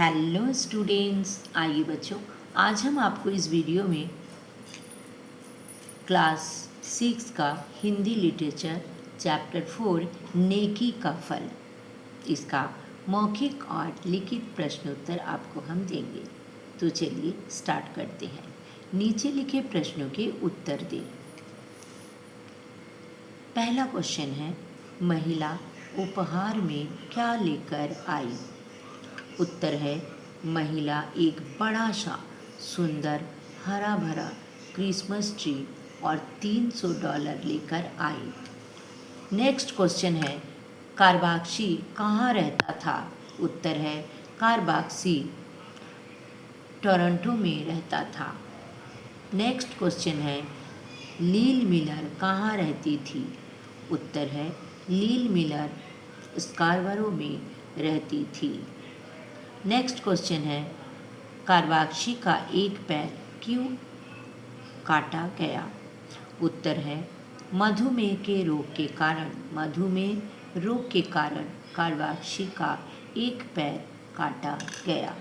Hello students, आइए बच्चों, आज हम आपको इस वीडियो में क्लास 6 का हिंदी लिटरेचर चैप्टर 4 नेकी का फल, इसका मौखिक और लिखित प्रश्नोत्तर आपको हम देंगे। तो चलिए स्टार्ट करते हैं। नीचे लिखे प्रश्नों के उत्तर दें। पहला क्वेश्चन है, महिला उपहार में क्या लेकर आई? उत्तर है, महिला एक बड़ा सा सुंदर हरा भरा क्रिसमस ट्री और $300 लेकर आई। नेक्स्ट क्वेश्चन है, कारबाक्सी कहाँ रहता था? उत्तर है, कारबाक्सी टोरंटो में रहता था। नेक्स्ट क्वेश्चन है, लील मिलर कहाँ रहती थी? उत्तर है, लील मिलर स्कारबरो में रहती थी। नेक्स्ट क्वेश्चन है, कारबाक्सी का एक पैर क्यों काटा गया? उत्तर है, मधुमेह के रोग के कारण। मधुमेह रोग के कारण कारबाक्सी का एक पैर काटा गया।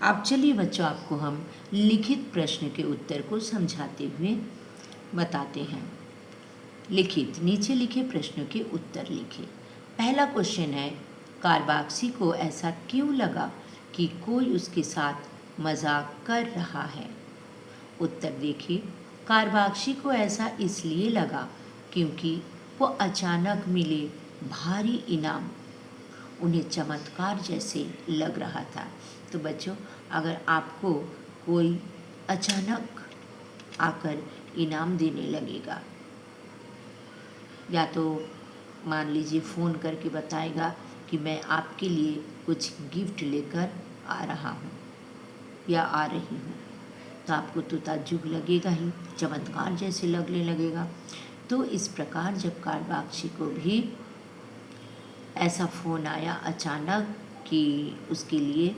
अब चलिए बच्चों, आपको हम लिखित प्रश्न के उत्तर को समझाते हुए बताते हैं। लिखित, नीचे लिखे प्रश्नों के उत्तर लिखें। पहला क्वेश्चन है, कारबाक्सी को ऐसा क्यों लगा कि कोई उसके साथ मजाक कर रहा है? उत्तर देखिए, कारबाक्सी को ऐसा इसलिए लगा क्योंकि वो अचानक मिले भारी इनाम उन्हें चमत्कार जैसे लग रहा था। तो बच्चों, अगर आपको कोई अचानक आकर इनाम देने लगेगा, या तो मान लीजिए फ़ोन करके बताएगा कि मैं आपके लिए कुछ गिफ्ट लेकर आ रहा हूँ या आ रही हूँ, तो आपको तो ताज्जुब लगेगा ही, चमत्कार जैसे लगने लगेगा। तो इस प्रकार जब कारबाक्सी को भी ऐसा फ़ोन आया अचानक कि उसके लिए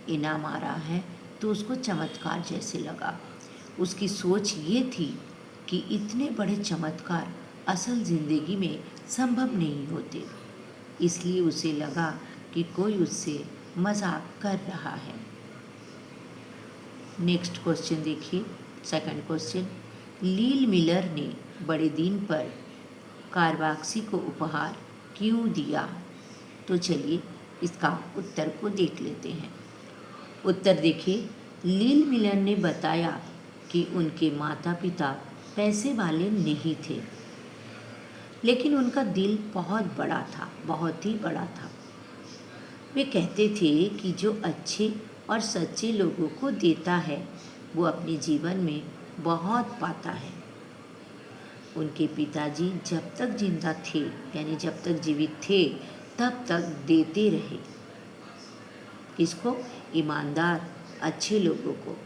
इनाम आ रहा है, तो उसको चमत्कार जैसे लगा। उसकी सोच ये थी कि इतने बड़े चमत्कार असल ज़िंदगी में संभव नहीं होते, इसलिए उसे लगा कि कोई उससे मजाक कर रहा है। नेक्स्ट क्वेश्चन देखिए, सेकंड क्वेश्चन, लील मिलर ने बड़े दिन पर कारबाक्सी को उपहार क्यों दिया? तो चलिए इसका उत्तर को देख लेते हैं। उत्तर देखिए, लील मिलर ने बताया कि उनके माता पिता पैसे वाले नहीं थे, लेकिन उनका दिल बहुत बड़ा था, बहुत ही बड़ा था। वे कहते थे कि जो अच्छे और सच्चे लोगों को देता है वो अपने जीवन में बहुत पाता है। उनके पिताजी जब तक जिंदा थे, यानी जब तक जीवित थे, तब तक देते रहे। किसको? ईमानदार अच्छे लोगों को।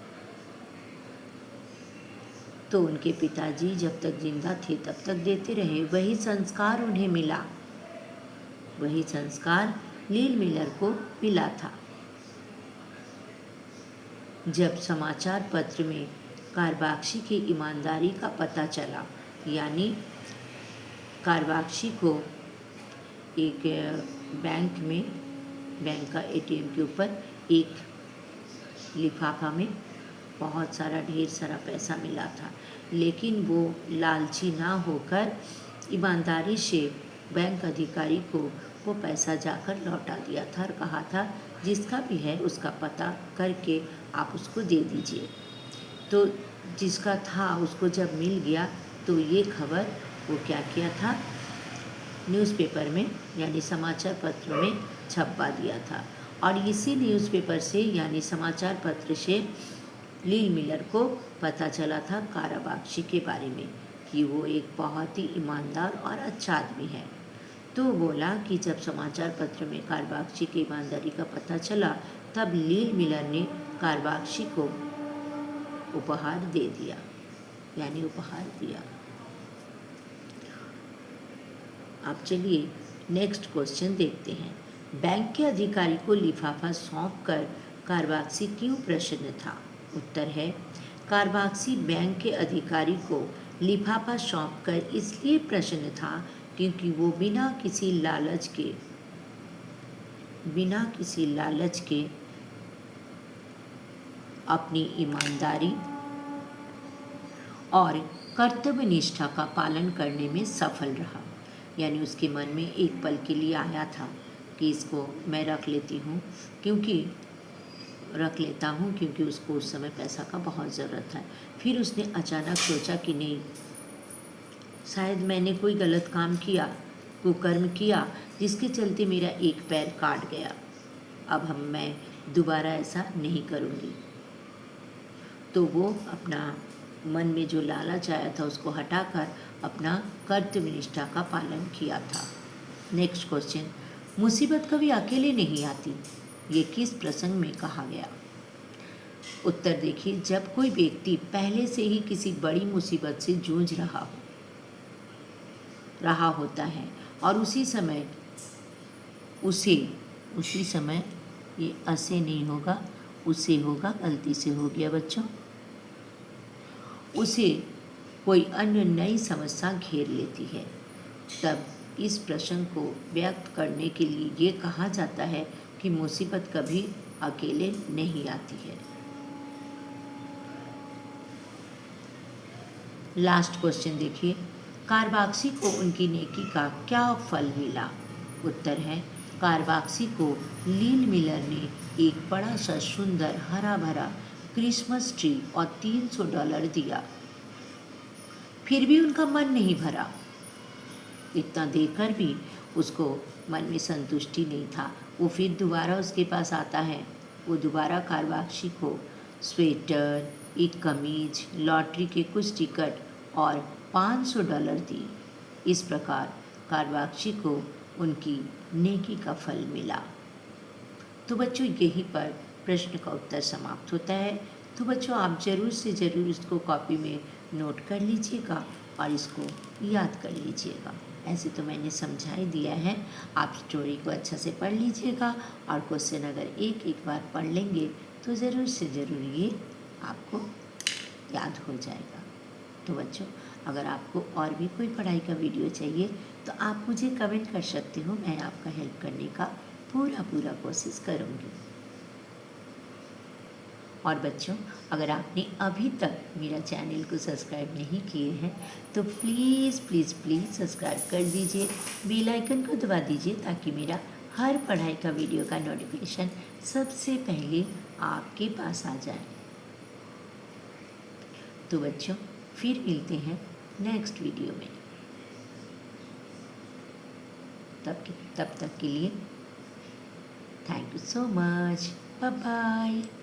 तो उनके पिताजी जब तक जिंदा थे तब तक देते रहे, वही संस्कार उन्हें मिला, वही संस्कार लील मिलर को मिला था। जब समाचार पत्र में कारबाक्सी की ईमानदारी का पता चला, यानी कारबाक्सी को एक बैंक का एटीएम के ऊपर एक लिफाफा में बहुत सारा ढेर सारा पैसा मिला था, लेकिन वो लालची ना होकर ईमानदारी से बैंक अधिकारी को वो पैसा जाकर लौटा दिया था और कहा था जिसका भी है उसका पता करके आप उसको दे दीजिए। तो जिसका था उसको जब मिल गया तो ये खबर वो क्या किया था, न्यूज़पेपर में यानी समाचार पत्र में छपवा दिया था। और इसी न्यूज़पेपर से यानी समाचार पत्र से लील मिलर को पता चला था कारबाक्सी के बारे में कि वो एक बहुत ही ईमानदार और अच्छा आदमी है। तो बोला कि जब समाचार पत्र में कारबाक्सी की ईमानदारी का पता चला, तब लील मिलर ने कारबाक्सी को उपहार दे दिया, यानी उपहार दिया। अब चलिए नेक्स्ट क्वेश्चन देखते हैं। बैंक के अधिकारी को लिफाफा सौंपकर कारबाक्सी क्यों प्रसन्न था? उत्तर है, कारबाक्सी बैंक के अधिकारी को लिफाफा सौंपकर इसलिए प्रसन्न था क्योंकि वो बिना किसी लालच के बिना किसी लालच के अपनी ईमानदारी और कर्तव्य निष्ठा का पालन करने में सफल रहा। यानी उसके मन में एक पल के लिए आया था कि इसको मैं रख लेता हूँ क्योंकि उसको उस समय पैसा का बहुत ज़रूरत है। फिर उसने अचानक सोचा कि नहीं, शायद मैंने कोई गलत काम किया, कुकर्म किया, जिसके चलते मेरा एक पैर काट गया। अब मैं दोबारा ऐसा नहीं करूँगी। तो वो अपना मन में जो लालच आया था उसको हटाकर अपना कर्तव्य निष्ठा का पालन किया था। नेक्स्ट क्वेश्चन, मुसीबत कभी अकेले नहीं आती, ये किस प्रसंग में कहा गया? उत्तर देखिए, जब कोई व्यक्ति पहले से ही किसी बड़ी मुसीबत से जूझ रहा होता है और उसी समय ये ऐसे नहीं होगा, उसे होगा, गलती से हो गया बच्चों, उसे कोई अन्य नई समस्या घेर लेती है, तब इस प्रसंग को व्यक्त करने के लिए ये कहा जाता है कि मुसीबत कभी अकेले नहीं आती है। लास्ट क्वेश्चन देखिए, कारवाक्सी को उनकी नेकी का क्या फल मिला? उत्तर है, कारवाक्सी को लील मिलर ने एक बड़ा सा सुंदर हरा भरा क्रिसमस ट्री और $300 दिया। फिर भी उनका मन नहीं भरा। इतना देकर भी उसको मन में संतुष्टि नहीं था। वो फिर दोबारा उसके पास आता है। वो दोबारा कारवाक्सी को स्वेटर, एक कमीज, लॉटरी के कुछ टिकट और $500 दी। इस प्रकार कारवाक्सी को उनकी नेकी का फल मिला। तो बच्चों, यहीं पर प्रश्न का उत्तर समाप्त होता है। तो बच्चों, आप ज़रूर से ज़रूर इसको कॉपी में नोट कर लीजिएगा और इसको याद कर लीजिएगा। ऐसे तो मैंने समझा ही दिया है, आप स्टोरी को अच्छा से पढ़ लीजिएगा और क्वेश्चन अगर एक बार पढ़ लेंगे तो ज़रूर से ज़रूर ये आपको याद हो जाएगा। तो बच्चों, अगर आपको और भी कोई पढ़ाई का वीडियो चाहिए तो आप मुझे कमेंट कर सकते हो। मैं आपका हेल्प करने का पूरा कोशिश करूँगी। और बच्चों, अगर आपने अभी तक मेरा चैनल को सब्सक्राइब नहीं किए हैं तो प्लीज़ सब्सक्राइब कर दीजिए, बेल आइकन को दबा दीजिए ताकि मेरा हर पढ़ाई का वीडियो का नोटिफिकेशन सबसे पहले आपके पास आ जाए। तो बच्चों, फिर मिलते हैं नेक्स्ट वीडियो में। तब तक के लिए thank you so much. Bye bye.